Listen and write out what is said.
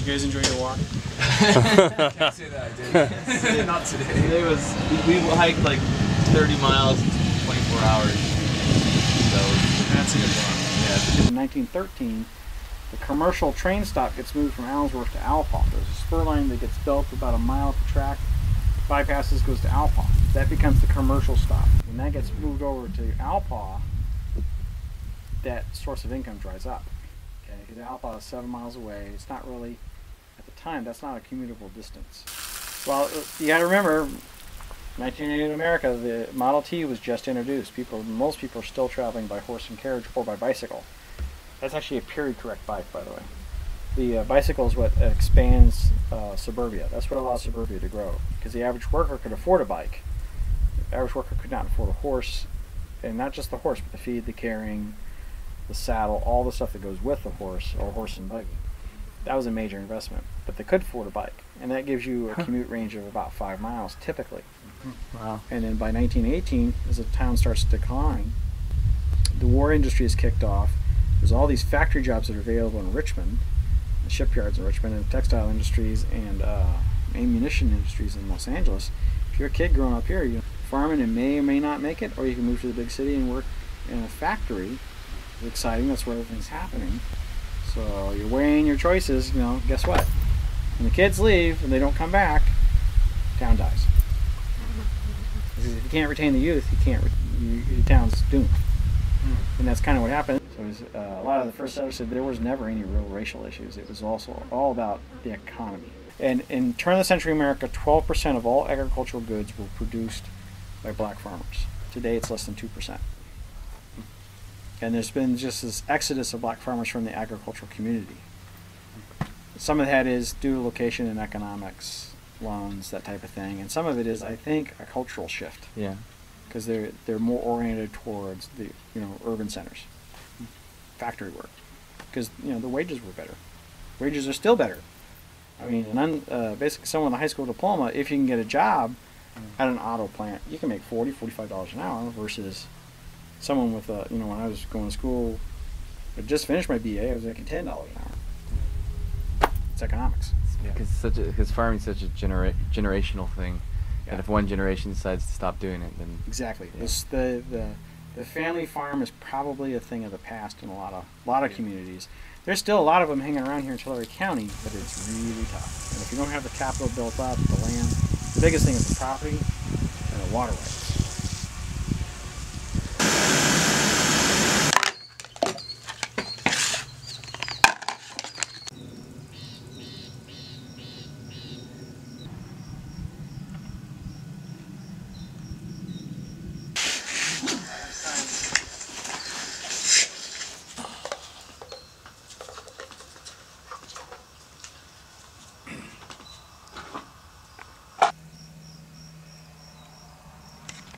you guys enjoy your walk? Can't say that I did. Not today. It was, we hiked like 30 miles in 24 hours. So That's a good walk. yeah. In 1913, the commercial train stop gets moved from Allensworth to Alpha. There's a spur line that gets built about a mile up the track, bypasses, goes to Alpha. That becomes the commercial stop. When that gets moved over to Alpha, that source of income dries up. Okay, because Alpha is 7 miles away. It's not really, at the time, that's not a commutable distance. Well, you got to remember, 1988 America, the Model T was just introduced. Most people are still traveling by horse and carriage or by bicycle. That's actually a period correct bike, by the way. The bicycle is what expands suburbia. That's what allows suburbia to grow. Because the average worker could afford a bike. The average worker could not afford a horse, and not just the horse, but the feed, the carrying, the saddle, all the stuff that goes with the horse or horse and buggy. That was a major investment, but they could afford a bike, and that gives you a commute range of about 5 miles typically. Wow. And then by 1918, as the town starts to decline, the war industry is kicked off. There's all these factory jobs that are available in Richmond, the shipyards in Richmond, and textile industries and ammunition industries in Los Angeles. If you're a kid growing up here, you farming and may or may not make it, or you can move to the big city and work in a factory. It's exciting. That's where everything's happening. So you're weighing your choices. You know, guess what? When the kids leave and they don't come back, town dies. Because if you can't retain the youth, you can't. Your town's doomed. And that's kind of what happened. So it was, a lot of the first settlers said there was never any real racial issues. It was also all about the economy. And in turn of the century America, 12% of all agricultural goods were produced by black farmers. Today it's less than 2%. And there's been just this exodus of black farmers from the agricultural community. Some of that is due to location and economics, loans, that type of thing. And some of it is, I think, a cultural shift. Yeah. Because they're more oriented towards the urban centers, factory work, because the wages were better. Wages are still better. I mean, basically someone with a high school diploma, if you can get a job at an auto plant, you can make $40-45 an hour versus someone with when I was going to school, I just finished my BA, I was making $10 an hour. It's economics. Because farming's such a generational thing. Yeah. And if one generation decides to stop doing it, then Exactly. Yeah. The family farm is probably a thing of the past in a lot of communities. There's still a lot of them hanging around here in Tulare County, but it's really tough. And if you don't have the capital built up, the land, the biggest thing is the property and the water rights.